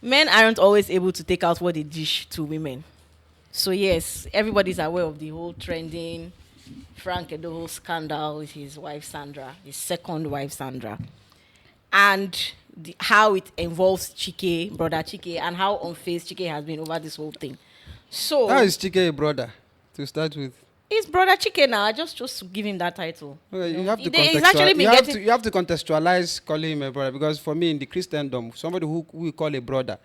Men aren't always able to take out what they dish to women. So yes, everybody's aware of the whole trending Frank Edoho scandal with his wife Sandra, his second wife Sandra, and how it involves Chike, brother Chike, and how unfazed Chike has been over this whole thing. So How is Chike a brother to start with? it's brother Chike now. I just chose to give him that title. Okay, you have to He's actually been getting. you have to contextualize calling him a brother, because for me in the Christendom, somebody who we call a brother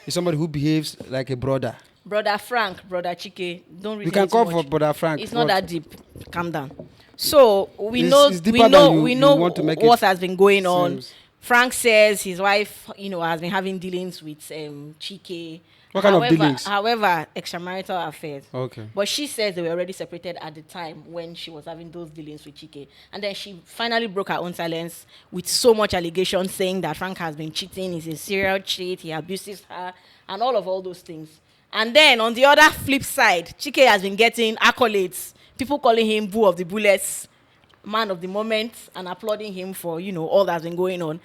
is somebody who behaves like a brother. Brother Frank, brother Chike, don't read We can too call much. for brother Frank. It's not that deep. Calm down. So It's deeper than you want to make what it has been going on. seems. Frank says his wife, has been having dealings with Chike. What kind of dealings? However, extramarital affairs. Okay. But she says they were already separated at the time when she was having those dealings with Chike. And then she finally broke her own silence with so much allegation saying that Frank has been cheating, he's a serial cheat, he abuses her, and all those things. And then on the other flip side, Chike has been getting accolades. People calling him Boo of the Bullets, man of the moment, and applauding him for, all that's been going on.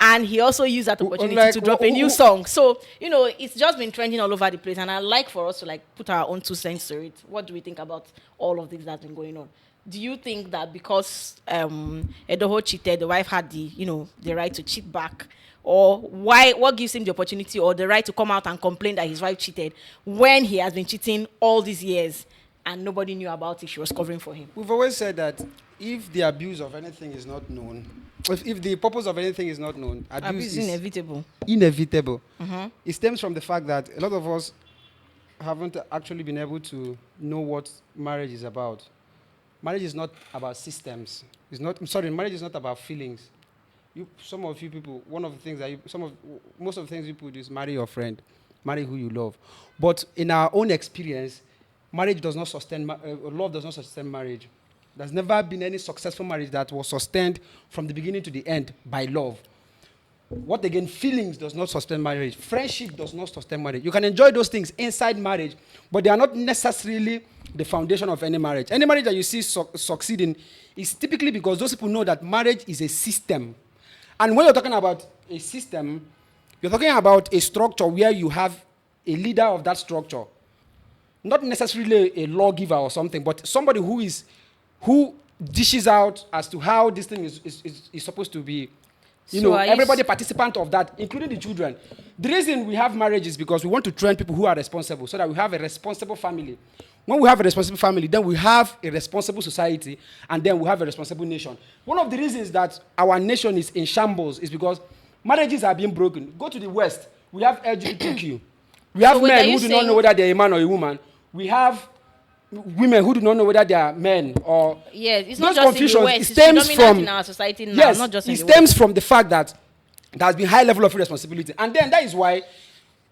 And he also used that opportunity to drop a new song. So, it's just been trending all over the place. And I'd like for us to put our own 2 cents to it. What do we think about all of this that's been going on? Do you think that because Edoho cheated, the wife had the right to cheat back? Or what gives him the opportunity or the right to come out and complain that his wife cheated when he has been cheating all these years and nobody knew about it? She was covering for him. We've always said that if the abuse of anything is not known, if the purpose of anything is not known, abuse is inevitable. Inevitable. Mm-hmm. It stems from the fact that a lot of us haven't actually been able to know what marriage is about. Marriage is not about systems. Marriage is not about feelings. Some of you people, most of the things people do is marry your friend, marry who you love. But in our own experience, marriage does not sustain, love does not sustain marriage. There's never been any successful marriage that was sustained from the beginning to the end by love. What again, feelings does not sustain marriage. Friendship does not sustain marriage. You can enjoy those things inside marriage, but they are not necessarily the foundation of any marriage. Any marriage that you see succeeding is typically because those people know that marriage is a system. And when you're talking about a system, you're talking about a structure where you have a leader of that structure. Not necessarily a lawgiver or something, but somebody who dishes out as to how this thing is supposed to be. Everybody participant of that, including the children. The reason we have marriage is because we want to train people who are responsible so that we have a responsible family. When we have a responsible family, then we have a responsible society, and then we have a responsible nation. One of the reasons that our nation is in shambles is because marriages are being broken. Go to the West, we have LGBTQ. We have men who do not know whether they're a man or a woman. We have women who do not know whether they are men or... Yes, it's not just in the West, it's predominant in our society now, yes, not just in the West. It stems from the fact that there has been high level of irresponsibility. And then that is why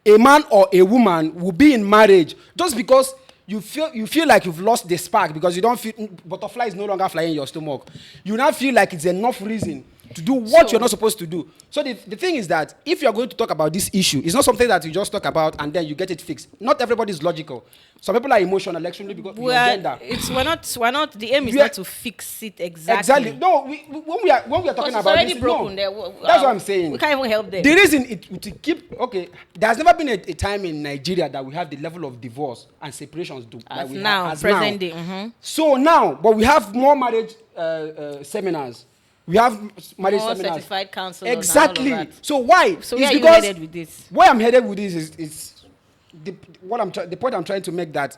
a man or a woman will be in marriage just because you feel like you've lost the spark, because you don't feel butterfly is no longer flying in your stomach. You now feel like it's enough reason to do what you're not supposed to do. So the thing is that if you're going to talk about this issue, it's not something that you just talk about and then you get it fixed. Not everybody is logical. Some people are emotional, actually, because of gender. We're not. The aim is not to fix it exactly. Exactly. No, when we are talking about already this, broken. No, that's what I'm saying. We can't even help them. The reason to keep there's never been a time in Nigeria that we have the level of divorce and separations as now, present day. Mm-hmm. So now, but we have more marriage seminars. We have marriage more seminars. Certified counselors. Exactly. And all of that. So why? So where are you headed with this? Why I'm headed with this is the point I'm trying to make, that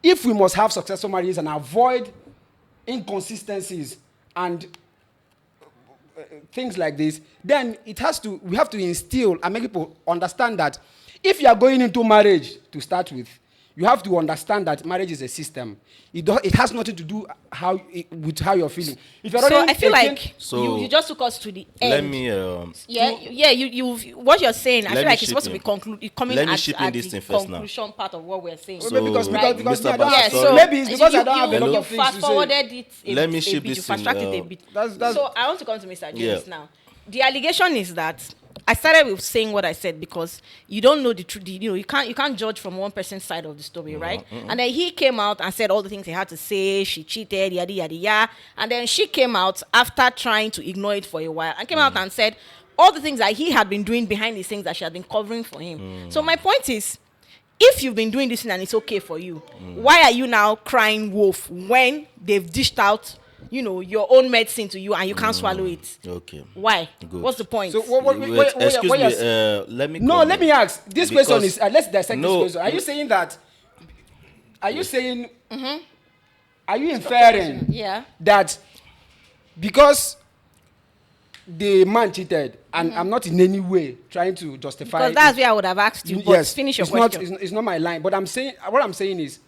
if we must have successful marriages and avoid inconsistencies and things like this, then we have to instill and make people understand that if you are going into marriage to start with, you have to understand that marriage is a system. It has nothing to do with how you're feeling. If you're I feel like you just took us to the end. Let me. You what you're saying. I feel like it's supposed to be coming at the conclusion part of what we're saying. So, because maybe it's because I don't have a lot of things to say. Fast forwarded it. Let me ship this. You fast tracked it a bit. So I want to come to Mr. James now. The allegation is that I started with saying what I said because you don't know the truth. You can't judge from one person's side of the story, right? And then he came out and said all the things he had to say. She cheated, yada yada yada. And then she came out after trying to ignore it for a while and came out and said all the things that he had been doing behind the scenes that she had been covering for him. So my point is, if you've been doing this thing and it's okay for you, why are you now crying wolf when they've dished out, your own medicine to you and you can't swallow it? Okay. Why? Good. What's the point? So Excuse me. Let me. let me ask. This Because- question is. Let's dissect No. this question. Are you saying that? Are you saying? Are you inferring Yeah. that because the man cheated, and I'm not in any way trying to justify? Because that's where I would have asked you. But Yes, finish your it's question. Not, it's not my line. But what I'm saying is,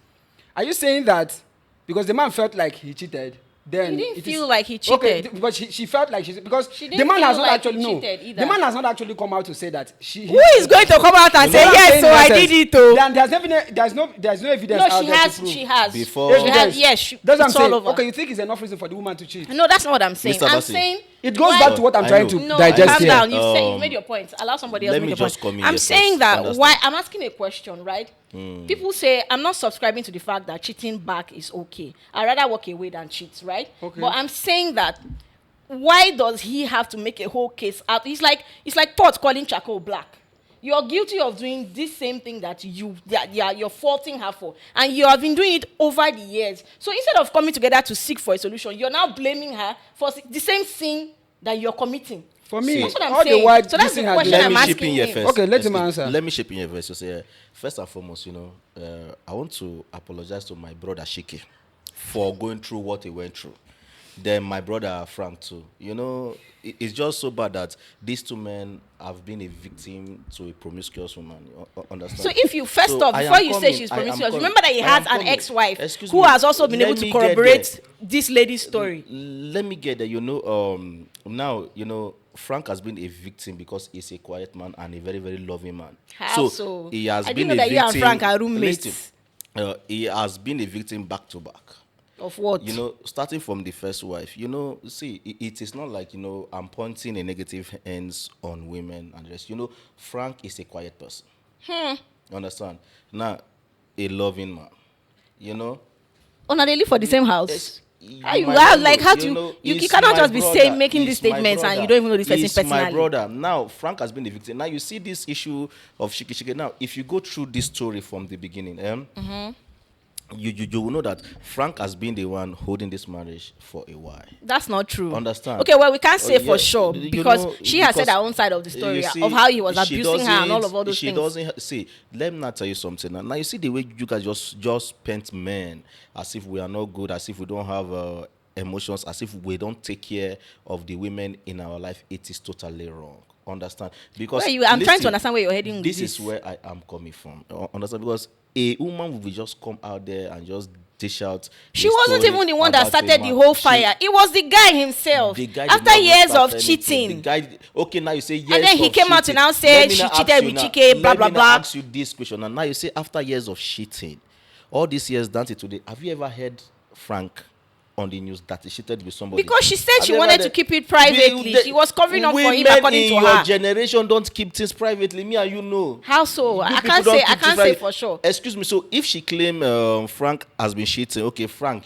are you saying that because the man felt like he cheated, then He didn't it feel is- like he Okay, cheated. but she felt like because She the didn't man has feel not like he actually cheated either. the man has not actually come out to say that she. Who is going to come out and say, What I'm yes, saying so in I essence, did it, though? Then there's no evidence No, out she there has. to prove. She has. Before- She has. Yes, That's what I'm it's all saying. over. Okay, you think it's enough reason for the woman to cheat? No, that's not what I'm saying. Mr. I'm Bassi. saying It goes why- back to what I'm I trying know. to No, digest calm here. down. You've made your point. Allow somebody else let to me make your just point. come in I'm here saying first. that Understand. why I'm asking a question, right? People say I'm not subscribing to the fact that cheating back is okay. I'd rather walk away than cheat, right? Okay. But I'm saying that why does he have to make a whole case out? It's like pot calling charcoal black. You're guilty of doing this same thing that you're faulting her for, and you have been doing it over the years. So instead of coming together to seek for a solution, you're now blaming her for the same sin that you're committing. For me, That's what I'm all saying. the while So that's this the thing has question been- Let I'm me asking chip in here him. first. Okay, let him Excuse- answer. Let me chip in here first. So say, first and foremost, I want to apologize to my brother Chike for going through what he went through. Then my brother Frank too. It's just so bad that these two men have been a victim to a promiscuous woman. You understand? So if you first So off, I before am you say coming, she's I am promiscuous, coming, remember that he I has am an coming. ex-wife Excuse who me, has also been able let to me get corroborate this lady's story. Let me get there. Now, Frank has been a victim because he's a quiet man and a very, very loving man. How so? He has I been didn't know a that you and victim. Frank are roommates. Listen, he has been a victim back to back. Of what? Starting from the first wife, see, it is not like, I'm pointing a negative ends on women and the rest. Frank is a quiet person. You understand? Now, a loving man. Oh, now they live for the same house. Yes, How you might how, not like know. how to you He's cannot my just be brother. saying making these He's my statements and brother. you don't even know this person He's personally. my brother. Now Frank has been the victim. Now you see this issue of Chike. Now, if you go through this story from the beginning, you will know that Frank has been the one holding this marriage for a while. That's not true. Understand? Okay, well we can't say for Yeah, sure because she has said her own side of the story you see, of how he was she abusing her and all of all those she things. doesn't see. Let me not tell you something. Now you see the way you guys just paint men as if we are not good, as if we don't have emotions, as if we don't take care of the women in our life. It is totally wrong. Understand? Because I'm trying to listen, understand where you're heading with this this. is where I am coming from. Understand? Because a woman will just come out there and just dish out. She a wasn't story even the one that about a started the man. whole fire. It was the guy himself. The guy did After not even years start of anything. cheating. The guy, okay, now you say yes. And then he of came out to cheating. now say Let me she now cheated ask with you now- Chike, blah, let blah, me now blah. ask you this question. And now you say after years of cheating, all these years down to today, have you ever heard Frank on the news that he cheated with somebody? Because she said Have she you ever wanted heard to it? keep it privately. She was covering up for him Women according to in your her. generation don't keep things privately. Me and you know. How so? You I people can't don't say keep I things can't say private. for sure. Excuse me. So if she claim Frank has been cheating, okay, Frank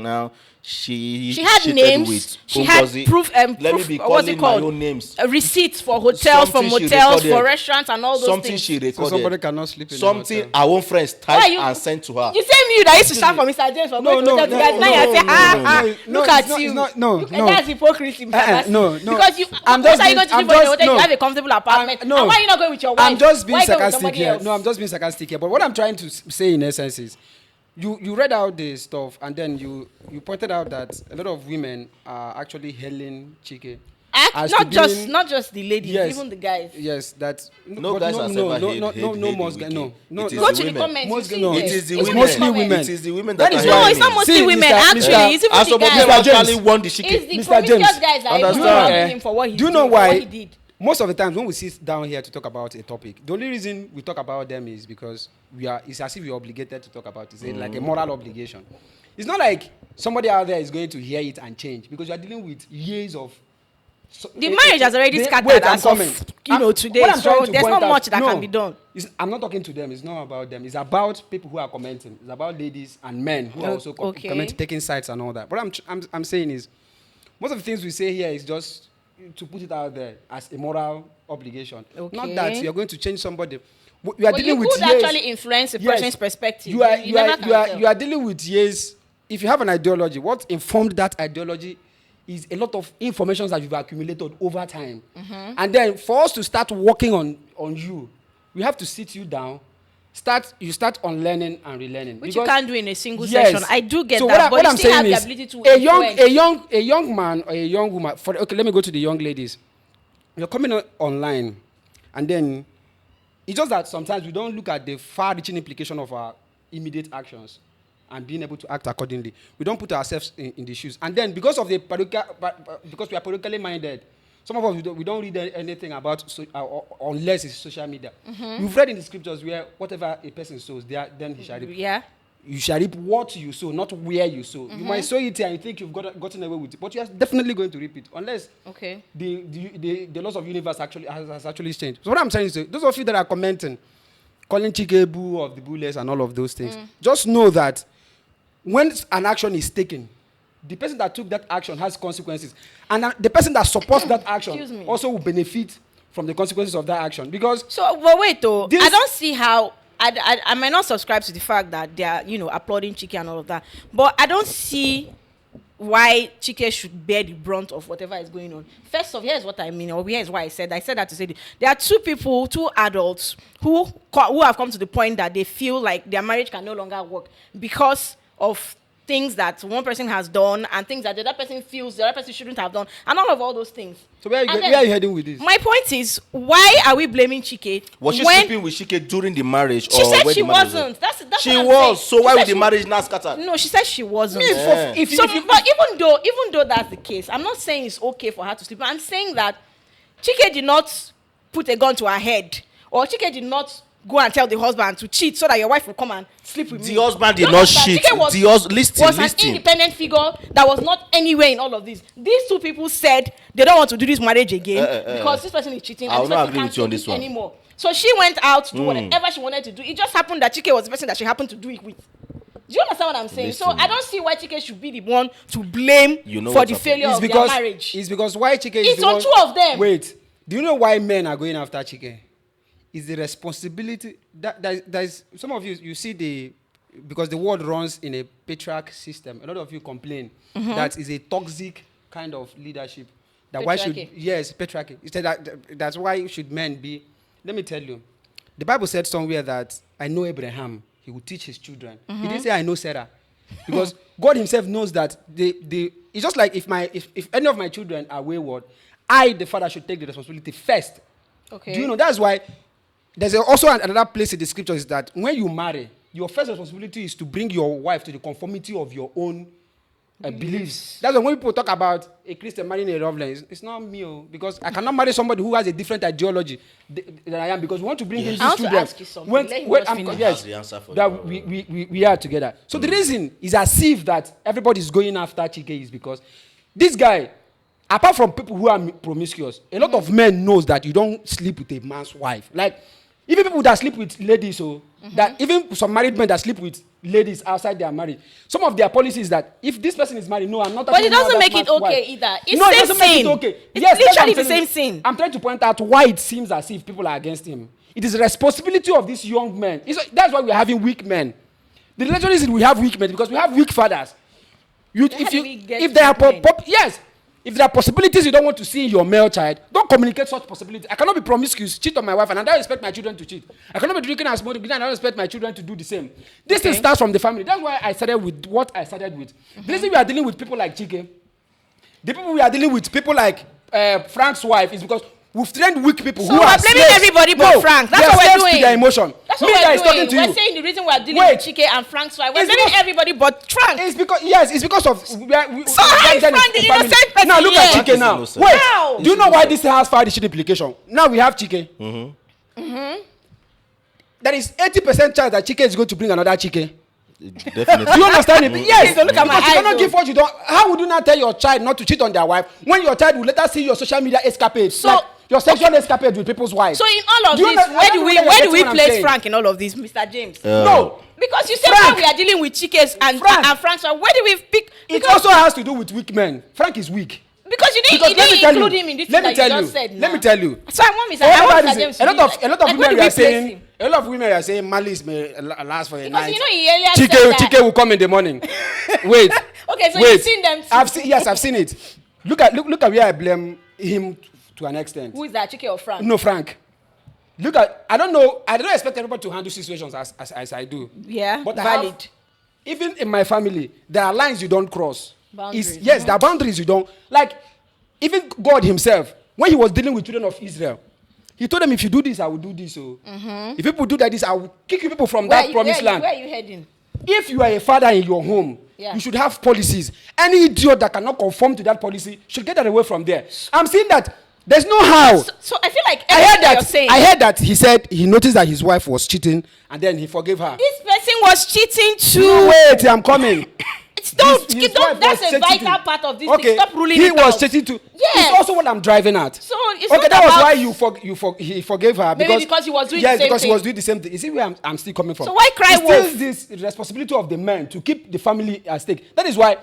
now she had cheated names. with She had Ngozi. proof. Let me Proof. be What's it calling my called? own names. Receipts for hotels, for Something she motels, for recorded. restaurants, and all those Something things. she So recorded. somebody cannot sleep in a Something hotel. our own friends Why are typed you- and sent to her. You say you that used to shout for Mr. James for going to hotel to guys. Now you're saying, no, look it's at not- you. it's not- no, Look, no. That's hypocrisy, Mr. Bassi. no. Because you, I'm what just are you going to do being- for the I'm hotel? just- You no. have a comfortable apartment. No. And why are you not going with your wife? I'm just being Why go with sarcastic somebody here. else? No, I'm just being sarcastic here. But what I'm trying to say in essence is, you read out the stuff and then you pointed out that a lot of women are actually hailing Chike. as to Not being- just the ladies, Yes. even the guys. Yes, that No but guys has ever hailed most the guys, no, wicked. no, It is no. Go the to the women. comments. Most- You see no, there. It is the It's women. mostly women. It is the women That that is are why- No, hailing it's not him. mostly See, women. Mr. Actually, it's even And the some of them guys. Mr. James. actually won the It's Chike. the Mr. promiscuous James. guys that Understand? are holding him for what he Do you did, know for why? what he did. Most of the times when we sit down here to talk about a topic, the only reason we talk about them is because it's as if we're obligated to talk about it. It's like a moral obligation. It's not like somebody out there is going to hear it and change because you are dealing with years of. The marriage has already scattered Wait, I'm as of, coming. today. What I'm So trying to there's point not out- much that no, can be done. I'm not talking to them. It's not about them. It's about people who are commenting. It's about ladies and men who are also commenting, taking sides and all that. What I'm saying is, most of the things we say here is just to put it out there as a moral obligation. Okay. Not that you're going to change somebody. You are But dealing you with could years. actually influence a Yes. person's perspective. You are never can tell. you are dealing with years. If you have an ideology, what informed that ideology is a lot of information that you've accumulated over time. And then for us to start working on you, we have to sit you down. You start unlearning and relearning. Which you can't do in a single Yes. session. I do get So that, what but I'm you still have saying the is ability to a young man or a young woman. Okay, let me go to the young ladies. You're coming online, and then it's just that sometimes we don't look at the far-reaching implication of our immediate actions and being able to act accordingly. We don't put ourselves in the shoes. And then because we are parochially minded, some of us, we don't read anything about, unless it's social media. We've read in the scriptures where whatever a person sows, then he shall reap. Yeah. You shall reap what you sow, not where you sow. You might sow it here and you think you've gotten away with it, but you are definitely going to reap it, unless the laws of the universe has actually changed. So what I'm saying is, those of you that are commenting, calling Chike boo of the bullets and all of those things, just know that when an action is taken, the person that took that action has consequences, and the person that supports that action also will benefit from the consequences of that action. Because but wait though, I don't see how. I might not subscribe to the fact that they are, applauding Chike and all of that, but I don't see why Chike should bear the brunt of whatever is going on. First off, here's what I mean, or here's why I said that to say there are two adults who have come to the point that they feel like their marriage can no longer work because of things that one person has done and things that the other person feels the other person shouldn't have done, and all those things. So where are you heading with this? My point is, why are we blaming Chike? Was she sleeping with Chike during the marriage? She said she wasn't. That's she what I'm was. saying. So why would the marriage not scatter? No, she said she wasn't. Yeah. But even though that's the case, I'm not saying it's okay for her to sleep. I'm saying that Chike did not put a gun to her head, or Chike did not go and tell the husband to cheat so that your wife will come and sleep with me. The husband did not cheat. Was an independent figure that was not anywhere in all of this. These two people said they don't want to do this marriage again because this person is cheating and this person can't do this anymore. So she went out to do whatever she wanted to do. It just happened that Chike was the person that she happened to do it with. Do you understand what I'm saying? Listen. So I don't see why Chike should be the one to blame for the failure of their marriage. It's because why Chike is It's the on one, two of them. Wait, do you know why men are going after Chike? Is the responsibility that there's some of you see because the world runs in a patriarch system. A lot of you complain that is a toxic kind of leadership. That why should patriarchy. You said that's why should men be. Let me tell you, the Bible said somewhere that I know Abraham, he will teach his children. He didn't say I know Sarah, because God Himself knows that it's just like if any of my children are wayward, I the father should take the responsibility first. Okay. Do you know that's why? There's also another place in the scriptures that when you marry, your first responsibility is to bring your wife to the conformity of your own beliefs. That's why when people talk about a Christian marrying a Reverend, it's not me, because I cannot marry somebody who has a different ideology than I am, because we want to bring in these children. I want to ask you something. That's the answer for that we are together. So the reason is as if that everybody is going after Chike is because this guy, apart from people who are promiscuous, a lot of men knows that you don't sleep with a man's wife. Like, even people that sleep with ladies, that even some married men that sleep with ladies outside their marriage, some of their policies that if this person is married, no, I'm not. But it doesn't make it okay either. It's no, it doesn't make it okay. It's literally the same sin. I'm trying to point out why it seems as if people are against him. It is the responsibility of these young men. That's why we're having weak men. The reason is we have weak men because we have weak fathers. If there are possibilities you don't want to see in your male child, don't communicate such possibilities. I cannot be promiscuous, cheat on my wife, and I don't expect my children to cheat. I cannot be drinking and smoking, and I don't expect my children to do the same. This thing starts from the family. That's why I started with what I started with. The reason we are dealing with people like Chike, the people we are dealing with people like Frank's wife, is because we've trained weak people who are blaming everybody but Frank. That's what we're doing. To their emotion. That's what we're doing. We're saying the reason we're dealing with Chike and Frank's wife. We're blaming everybody but Frank. It's because of so how is Frank the innocent person? Now look at Chike now. Wait, how? Do you know why this has far-reaching implication? Now we have Chike. There is 80% chance that Chike is going to bring another Chike. Definitely. Do you understand it? Yes. So look at my eyes. You cannot give what you don't. How would you not tell your child not to cheat on their wife when your child will later see your social media escapades? So, like your sexual escapades with people's wives. So in all of this, where do we place Frank in all of this, Mr. James? No. Because you said when we are dealing with Chike's and Frank's, where do we pick? It also has to do with weak men. Frank is weak. Because you Because let me didn't tell you, include him in this let thing me that you tell just you, said. let me tell you. So I want Mr. For I want whatever Mr. reason, James to be like, a lot of like, women where do are we place saying, him? a lot of women are saying malice may last for a Because night. you know he earlier said that. Chike will come in the morning. Wait. Okay, so wait. you've seen them too. I've seen it. Look at where I blame him to an extent. Who is that, Chike or Frank? No, Frank. Look at, I don't expect everybody to handle situations as I do. Yeah, But valid. Even in my family, there are lines you don't cross. Boundaries. Yes, there are boundaries you don't. Like, even God himself, when he was dealing with children of Israel, he told them, if you do this, I will do this. So, if people do that, I will kick you people from that promised land. Where are you heading? If you are a father in your home, you should have policies. Any idiot that cannot conform to that policy should get that away from there. I'm saying that there's no how. So I feel like everything that you're saying. I heard that he said he noticed that his wife was cheating and then he forgave her. This person was cheating too. No, wait, I'm coming. Don't, His wife that's was a vital cheating. part of this Okay, thing. Stop ruling he it was out. cheating too. Yes. It's also what I'm driving at. So it's okay, not that was about- why he forgave her. Maybe because he was doing the yes, same because thing. he was doing the same thing. You see where I'm still coming from. So why cry it's wolf? still this responsibility of the man to keep the family at stake. That is why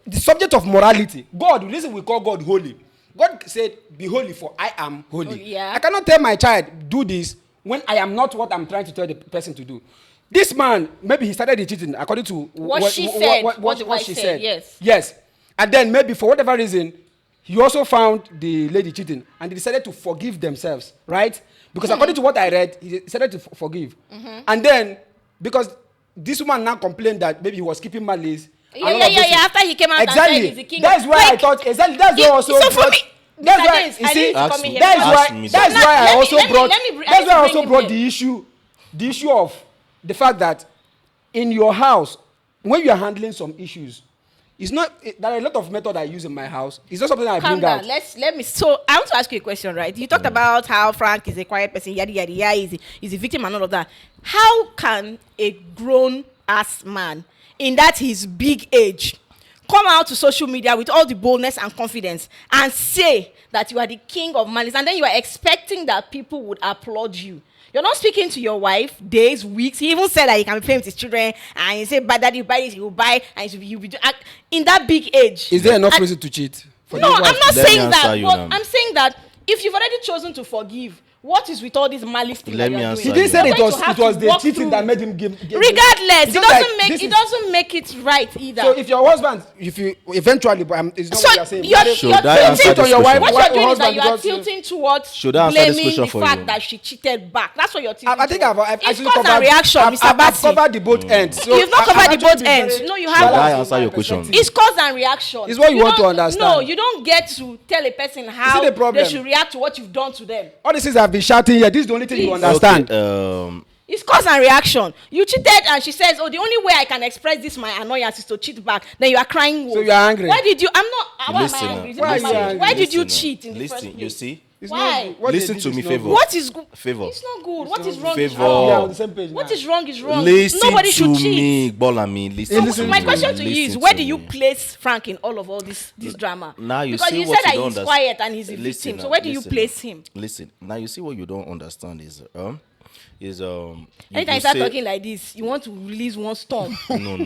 the subject of morality, God, the reason we call God holy. God said, be holy for I am holy. Yeah. I cannot tell my child, do this, when I am not what I'm trying to tell the person to do. This man, maybe he started the cheating according to what she said, what the wife she said, said. yes. Yes. And then maybe for whatever reason, he also found the lady cheating and they decided to forgive themselves, right? Because according to what I read, he decided to forgive. And then, because this woman now complained that maybe he was keeping malice. Yeah. After he came out and said he's the king. That's why I thought, exactly, that's why also. So for me, That's Mr. why, James, you I see, need to come in here. that's Ask why, me that's that. why I Let also me- brought, let me- that's why I I need to also bring brought him the issue of the fact that in your house, when you are handling some issues, it's not, there are a lot of methods I use in my house. It's not something I Calm bring down. out. Let me. So I want to ask you a question, right? You talked about how Frank is a quiet person, yada yada yada. He's a victim and all of that. How can a grown ass man in that his big age come out to social media with all the boldness and confidence and say that you are the king of malice, and then you are expecting that people would applaud you? You're not speaking to your wife days, weeks. He even said that he can be playing with his children, and he said, "But daddy, buy this, he will buy," and he'll be in that big age. Is there enough And- reason to cheat? For No, this I'm wife? not Let me saying answer that. you But now. I'm saying that if you've already chosen to forgive, what is with all this malice thing Let that me you're answer doing? He didn't say You're it going was to have it was to the walk cheating through- that made him give. Regardless, It's it just doesn't like, make this it is- doesn't make it right either. So if your husband, if you eventually, but it's not So what you're saying. you're Should I answer tilting this on your wife, what why- you're doing is that husband you are because you- tilting towards Should I answer this blaming question the for fact you? that she cheated back. That's what you're tilting I think I've towards. actually It's cause covered. and reaction, Mr. I've Bassi. covered the both ends. So You've not covered the actually both been ends. very No, you balanced haven't. Should I in answer my your question? perspective. It's cause and reaction. It's what you want to don't- understand. No, you don't get to tell a person how the problem? they should react to what you've done to them. All these things I've been shouting here. This is the only thing you Please. understand. Okay, It's cause and reaction. You cheated and she says, "Oh, the only way I can express this my annoyance is to cheat back." Then you are crying wolf. So you are angry. Why did you? I'm not. Why Listen, am I angry? Is it Why my are you marriage? angry? Why did you listen, cheat in the listen, first place? you see? It's Why? not- what they Listen did to is me, not favor. good. What is good? Favor. It's not good. What is wrong? Is Favor. wrong. We are on the same page What now. is wrong is wrong. Listen Nobody should to cheat. me, Bolami. Listen Listen to My me. question to you is, Listen where to do you me. place Frank in all of this drama? Now you because see you what said that you don't he's understand. quiet and he's a Listen victim. So now, where do you listen place now. him? Listen, now you see what you don't understand is Anytime you start talking like this, you want to release one storm. no.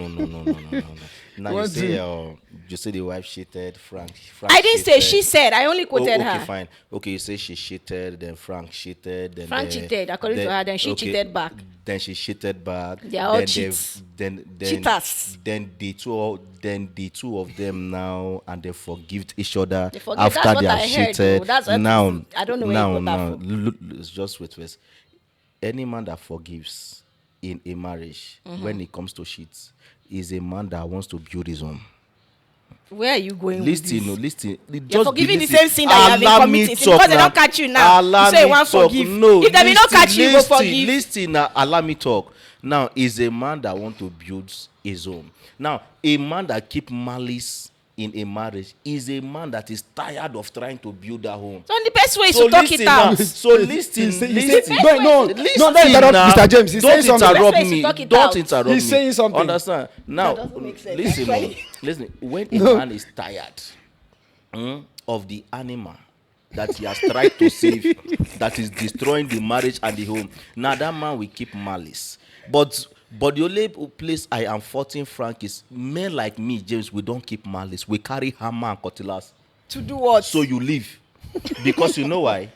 Now you What say do? you say the wife cheated, Frank I didn't say she said. I only Oh, quoted okay, her. fine. Okay, you say she cheated, then Frank cheated, then Frank cheated, according to her, then she cheated back. Then she cheated back. They are all then cheats. Then Cheaters. Then the two of them now, and they forgive each other They forgive. after That's what they have I heard, cheated. though. That's what Now, I don't know where you got that now, from. look, just wait first. Any man that forgives in a marriage, when it comes to cheats, is a man that wants to build his own. Where are you going Listen, with this? listen. You're forgiving the same sin that you have been committing. See, because they don't catch you now. Allow You say you me want talk. forgive. No, If they will not catch you, you go forgive. Listen, now, allow me talk. Now, is a man that want to build his own. Now, a man that keep malice in a marriage is a man that is tired of trying to build that home. So the best way is So to talk it listen out. now. So listen, He listen. said- no, Listen don't interrupt now. Mr. James. He's Don't saying something. interrupt Best way is to me. talk it Don't out. interrupt He's me. saying something. Understand? Now, doesn't make sense, listen, actually. listen. When a man is tired of the animal that he has tried to save, that is destroying the marriage and the home, now that man will keep malice. But the only place I am faulting Frank is men like me, James. We don't keep malice. We carry hammer and cutlass. To do what? So you leave. Because you know why?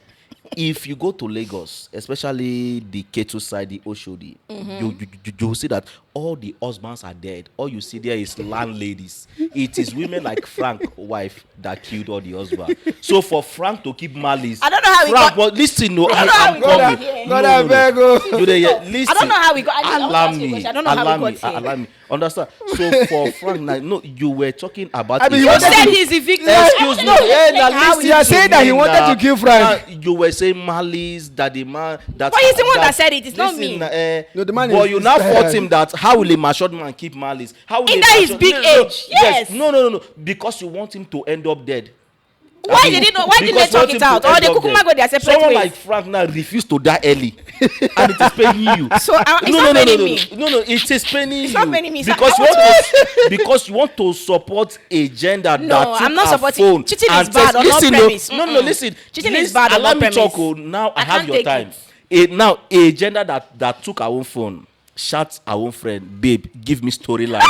If you go to Lagos, especially the Ketu side, the Oshodi, you will see that all the husbands are dead. All you see there is landladies. It is women like Frank, wife, that killed all the husbands. So for Frank to keep malice, I don't know how we Frank, got. but listen, no, I don't know how I'm we got coming. here. God, I beg you. You dey hear? Listen, I don't know how we got. I want to allow ask you a me, question. I don't know how we got here. allow me. Understand? So for Frank, now, no, you were talking about. I mean, his you You husband. said he's the victim. Excuse me. Yeah, Now how listen You are to saying that me he wanted now. to kill Frank. Now, you were saying malice that the man that. But he's the one that said it, it's not me. No, the man but is- you is now bad. fought him that how will a matured man keep malice? How will In a that his matured- big age, yes. No. Because you want him to end up dead. Why did they not? Why didn't they Because talk you it want out? him to Or they end up kukuma go dead. their separate Someone ways? like Frank now refused to die early, and it is paying you. So it's not paining me. No, it is paining you. not paining me. So Because I you want want to, because you want to support a gender No, that took I'm not her supporting- phone cheating and is bad on all listen, premise. no, Mm-mm. listen. Cheating is Listen, bad on allow all me premise. talk. Oh, now I I have can't your take time. it. Now a gender that took her own phone, shot her own friend, babe, give me storyline.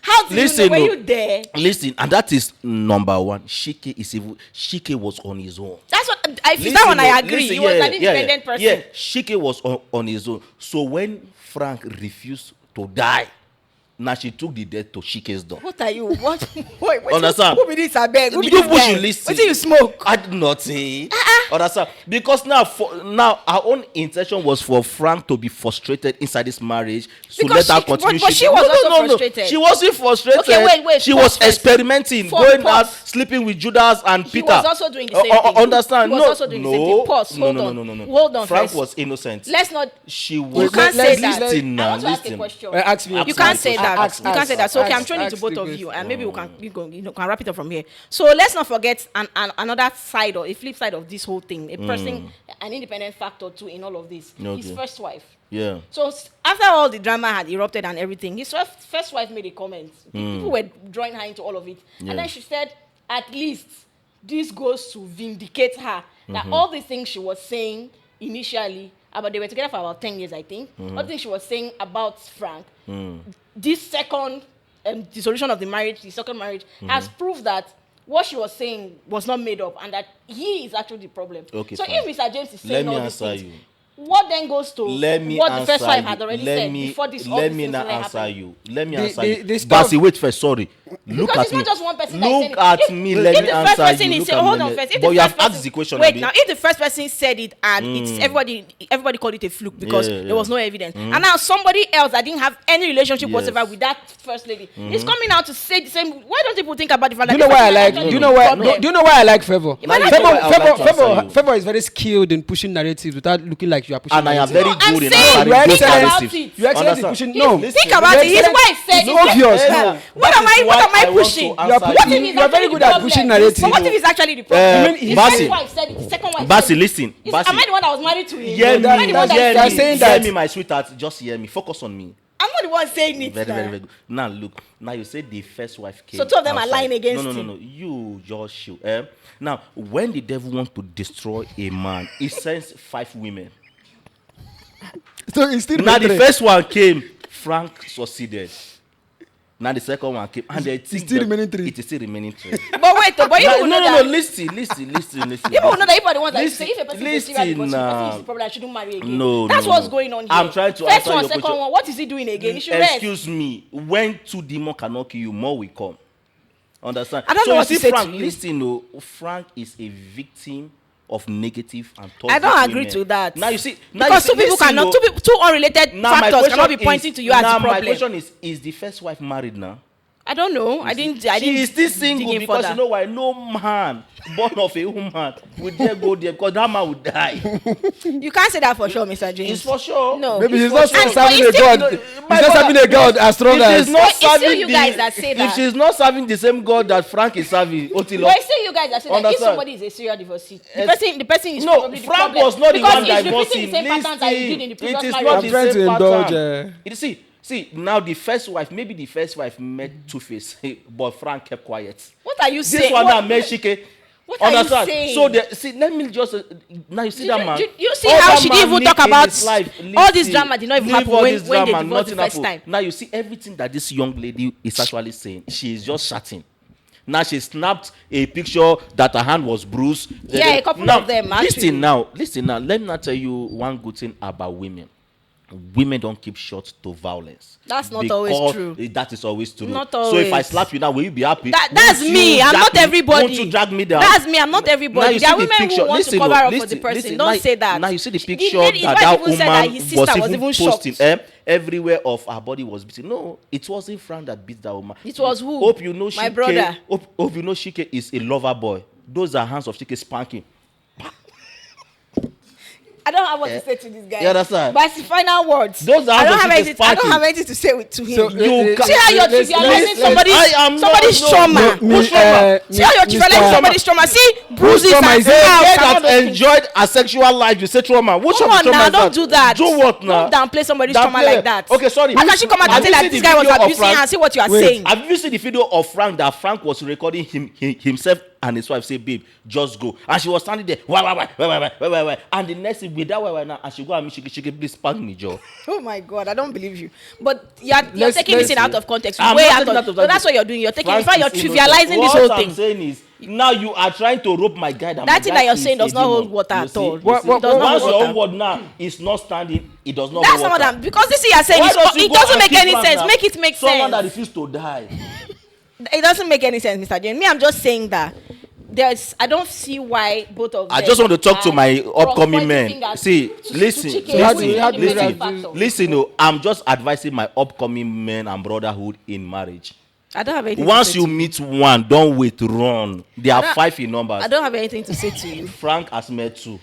How do Listen, you know? Were no. you there? Listen, and that is number one. Chike is evil. Chike was on his own. That's what. That one I agree. He was an independent person. Yeah, Chike was on his own. So when Frank refused to die, now she took the death to Chike's door. What are you? What? Wait, Understand? Who be this? I beg. Who be You this guy? should listen. What do you smoke? I did not say. Understand? Because now our own intention was for Frank to be frustrated inside this marriage, so Because let her she- continue. but she was also frustrated. She wasn't frustrated. Okay, wait. She Pause was first. experimenting, For- going pause. out, sleeping with Judas and He Peter. was also doing the same thing. Understand? He was No, also doing the no, same thing. Pause. no, Hold no, on. no, no, no. Hold on Frank first. was innocent. Let's not. She was. You can't say that. Listen I now, want to ask a listen. question. Ask me. You Ask can't me say the that. question. You can't say that. So okay, I'm ask- turning to ask both the of you, question. and maybe we can wrap it up from here. So let's not forget another side or a flip side of this whole thing. A person, an independent factor too in all of this. His Okay. first wife. Yeah. So after all the drama had erupted and everything, his first wife made a comment. People were drawing her into all of it, Yeah. and then she said, "At least this goes to vindicate her that all the things she was saying initially about they were together for about 10 years, I think. All the things she was saying about Frank, this second dissolution of the marriage, the second marriage, has proved that." What she was saying was not made up, and that he is actually the problem. Okay, so fine. if Mr. James is Let saying me all these answer things, you. what then goes to Let me what the answer first wife you. had already Let said me, before this? let all me these now things answer happened? you. Let me The- answer the- you. the stuff- Basi, wait first. Sorry. Look Because at it's me. not just one person that is Look saying it. at If- me. if Let the me first answer person you. is Look saying, at hold me. on first. If But the you have first person- asked the question. Wait Abi. now, if the first person said it and it's everybody called it a fluke because Yeah, there was no evidence, and now somebody else that didn't have any relationship Yes. whatsoever with that first lady is coming out to say the same. Why don't people think about the fact Do you that know this why I person like? is Do you actually know the why? problem? Do you know why I like Favor? might not Now you know why I would like to answer you. Favor is very skilled in pushing narratives without looking like you are pushing. And I am narratives. very No, I'm good in saying- answering Think those about narratives. it. You're excellent in Understand? pushing. He- No, think about it. His You're wife said It's it. obvious. Yeah. No. What That am is I why want pushing? to You are answer What pushing- if he's you are very actually good the at problem? pushing narrative. But what if he's actually the problem? Uh, His Basi. first wife said it. His second wife Basi, said it. listen. Am Basi. I the one that was married to him? Hear Am me, I the one that that's- hear that's me, saying hear that- me, my sweetheart. Just hear me. Focus on me. I'm not the one saying it. Very, now. very, very good. Now look. Now you say the first wife came. So two of them are outside. lying against No. him. You just shoot. Now, when the devil wants to destroy a man, he sends 5 women. So it's still Now the three. first one came, Frank succeeded. Now the second one came, and they think still that remaining 3. It is still remaining 3. But wait, but you Now, will no, know no, that. listen. People will know that if are the ones that Listen, say if a person is a listen serial divorcee, the person now. is the problem, I shouldn't marry again. No, That's no, what's no. going on here. I'm trying to First answer one, your second question. one. What is he doing again? He should rest. Excuse me. When 2 demons cannot kill you, more will come. Understand? I don't so know you what to see, say to Frank, you. listen, no, Frank is a victim of negative and toxic I don't agree women. to that. Now you see, now Because you two see, people listen, cannot, no. two unrelated Now my factors question cannot be is- pointing to you as now the my problem. question is the first wife married now? I don't know. I didn't. She is still dig single in because further. you know why? No man born of a woman would dare go there because that man would die. You can't say that for sure, Mr. James. It's for sure. No. Maybe It's he's for not sure. serving And- a but God. it's He's still- My not brother, serving a God as strong If as. she's not But it's still serving you the- guys that say if that. she's not serving the same God that Frank is serving, Otilo. But it's still you guys that say that if Understand? somebody is a serial divorcee, Yes. the person is No, probably the Frank problem. was not the because one he's repeating divorcing. the same patterns that he did in the Listen, previous it is marriage. not I'm the trying same to indulge, pattern. You see, now the first wife, maybe the first wife met Two-Face, but Frank kept quiet. What are you This saying? one What- now met Chike. What are you Understand? saying? So let me just now you see Did that you- man. you see all how that she man didn't even need talk in about his life, all this listen, drama did not even leave happen all when this they drama, divorced nothing the first happened. time. Now you see everything that this young lady is actually saying. She is just chatting. Now she snapped a picture that her hand was bruised. Yeah, a couple now, of them, actually. Listen now. Let me not tell you one good thing about women. Women don't keep short to violence. That's not always true. That is always true. Not So if I always. slap you now, will you be happy? That's Won't me. you I'm drag not me? everybody. Won't you drag me down? That's me. I'm not Now everybody. you There see are the women picture. who want to Listen, cover up for listen, the person. listen. Don't say that. Now you see the The picture lady- that his that wife even said that his woman sister was even posting. shocked. Everywhere of her body was beaten. No, it wasn't Frank that beat that woman. It was who? Hope you know My Chike, brother. Hope you know Chike is a lover boy. Those are hands of Chike spanking. I don't have what to say to this guy. You understand? But it's the final words. Those are I don't the have biggest anything. I don't party. have anything to say to him. So, You See how you're let's- trivializing let's- somebody's trauma. Who's trauma? See how you're trivializing somebody's trauma. See bruises trauma and is A it? scars girl and all that those things. enjoyed a sexual life, you say trauma. What Come trauma on trauma now, is don't that? do that. Do what now? Don't downplay somebody's trauma Downplay. like that. Okay, sorry. How can she come out Have and say you that seen this the guy was video of abusing her Frank? and see what you are Wait. saying? Have you seen the video of Frank that Frank was recording himself and his wife say, babe, just go. And she was standing there, why. And the next thing, with that why now, and she go and me, she please spank me, Joe. Oh my God, I don't believe you. But you're Let's- taking this let's- in out of context. I'm Way not out taking of, out of so that's context. what you're doing. You're taking. In Frank fact, you're is innocent. trivializing this What whole I'm thing. saying is, now you are trying to rope my guy down. That thing that you're saying does not hold water at all. It What- does what- not hold hold water. word now is not standing. It does not That's hold not what water. I'm. Because this thing you're saying Why don't you it go doesn't and make kill any Frank sense. now? Make it make Someone that sense. refused to die. It doesn't make any sense, Mr. Jane. Me, I'm just saying that I don't see why both of them. I just want to talk to are my upcoming cross-pointing men. fingers See, to listen, Chike. So how Who do is you- the how do you independent react- factor? listen, I'm just advising my upcoming men and brotherhood in marriage. I don't have anything Once to say you to meet one, don't wait, run. There I are don't- 5 in numbers. I don't have anything to say to you. Frank has met 2.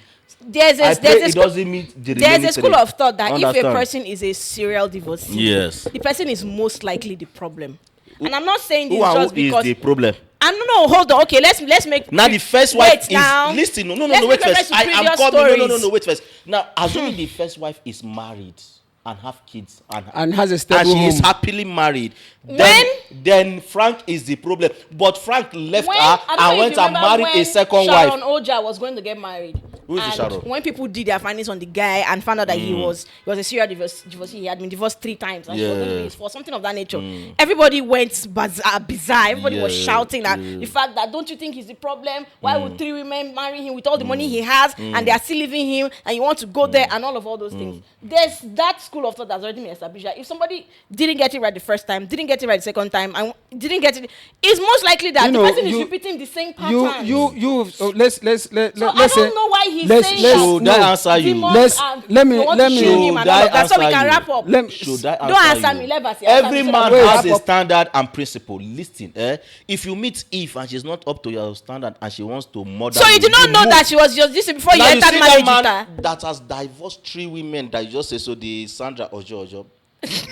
There's I a, pray there's a it school, doesn't meet the there's remaining a school 3. of thought that if a Understand? person is a serial divorcee, Yes. the person is most likely the problem. And I'm not saying this Who and just who is because. the problem? And no, hold on. Okay, let's make. Now the first wait wife now. is listen. No, Let's wait make reference first. to I am previous coming. No, stories. wait first. Now, assuming the first wife is married and have kids And has a and stable she is home. happily married, When? then Frank is the problem. But Frank left When, her I don't know and if went you and remember married when a second Sharon wife. Oja was going to get married. Who is the And Sharon? when people did their findings on the guy and found out that he was a serial divorcee, he had been divorced 3 times, and she was going to be his for something of that nature. Everybody went bizarre. Everybody was Yeah, shouting that the fact that don't you think he's the problem? Why would 3 women marry him with all the money he has, and they are still leaving him, and you want to go there and all those things? There's that school of thought that's already been established. That if somebody didn't get it right the first time, didn't get it right the second time, and didn't get it, it's most likely that the person is repeating the same patterns. Let's I say, don't know why he's let's- saying let's- that. Should I answer you? Demons Let's- and let me- you want let to me- shame him and Should all I of that, so we answer can you? wrap up. Should I Don't answer you? me. Let us. Every man Wait, has a wrap up. standard and principle. Listen, if you meet Eve and she's not up to your standard and she wants to murder So you did not know move. that she was just this before you Now you entered see marriage that with man her. that has divorced 3 women that you just say so the Sandra Ojo.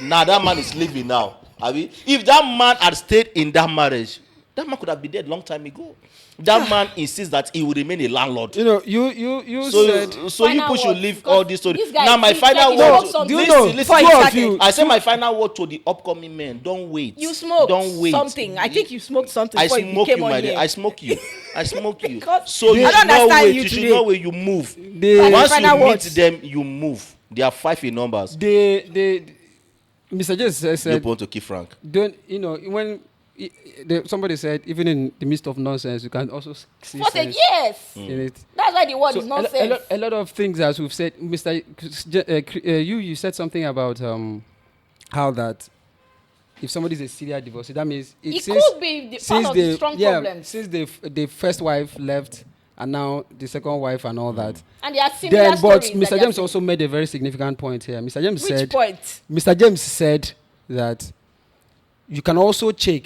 Now that man is living now. If that man had stayed in that marriage, that man could have been dead long time ago. That man insists that he will remain a landlord. you said. So you Final people should word, leave because all this story. this guy Now my thinks final that he word. smoked something. Do you know? Listen, Before listen. he Two of started. you. I say my final word to the upcoming men. Don't wait. You smoked Don't wait. something. I think you smoked something I before you smoke came you, on my here. dear. I smoke you. I smoke you. Because So you I should don't not understand wait. you You should today. not wait. You move. The- Once you Final meet words. them, you move. There are 5 in numbers. Mr. James You said, want to keep Frank. don't when somebody said, even in the midst of nonsense, you can also see For the sense yes. in it. That's why the word So is nonsense. a lot of things, as we've said, you said something about how that if somebody is a serial divorcee, that means It could be the part of the strong problems. since the first wife left and now the second wife and all that. And there are similar Then, but stories. Mr. James also made a very significant point here. Mr. James Which said, point? Mr. James said that you can also check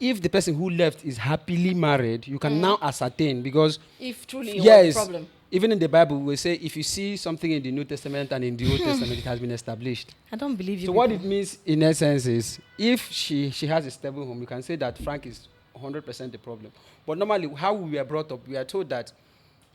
if the person who left is happily married. You can now ascertain, because If truly it was yes, a problem. even in the Bible, we say if you see something in the New Testament and in the Old Testament, it has been established. I don't believe you. So what it means in essence is, if she has a stable home, you can say that Frank is 100% the problem. But normally, how we were brought up, we are told that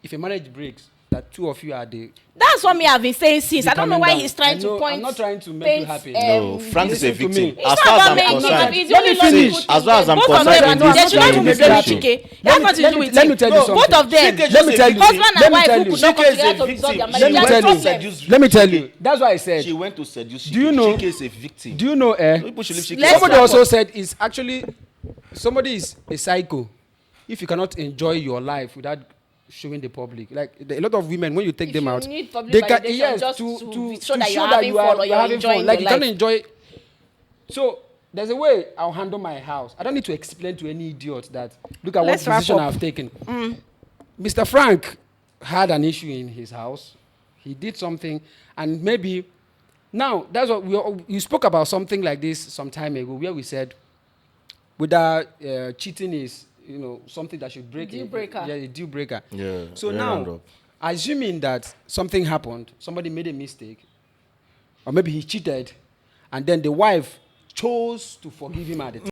if a marriage breaks, that 2 of you are the. That's what me have been saying since. I don't know why down. he's trying I know, to point. I'm not trying to make you happy. No, Frank is a listen to victim. me. It's As not far as about I'm making concerned, it. It's Let me only Lord finish. who put As far as I'm both of concerned, them. no, I'm They not should not trying even to be blaming distract you. Chike. It has nothing to do with let me him. tell you something. Both of them. Chike Let me tell you. Husband Let and me wife tell who you. could not Chike is come a together to resolve their victim. marriage. Let me That's tell the you. problem. Let me tell you. That's why I said. She went to seduce Chike. Do you know- Chike is a victim. Do you know? People should leave Chike Let's alone. Somebody also said it's actually somebody is a psycho if you cannot enjoy your life without showing the public. Like a lot of women, when you take If them you out, need public they can validation yes just to show that show you're that having fun or you're you're having enjoying fun. Like your you can't life. enjoy. So there's a way I'll handle my house. I don't need to explain to any idiot that look at Let's what wrap decision up. I've taken. Mr. Frank had an issue in his house. He did something, and maybe now that's what you spoke about something like this some time ago, where we said whether cheating is something that should break Deal breaker. yeah, a deal breaker. Yeah, So yeah, now, round up. assuming that something happened, somebody made a mistake, or maybe he cheated, and then the wife chose to forgive him at the time.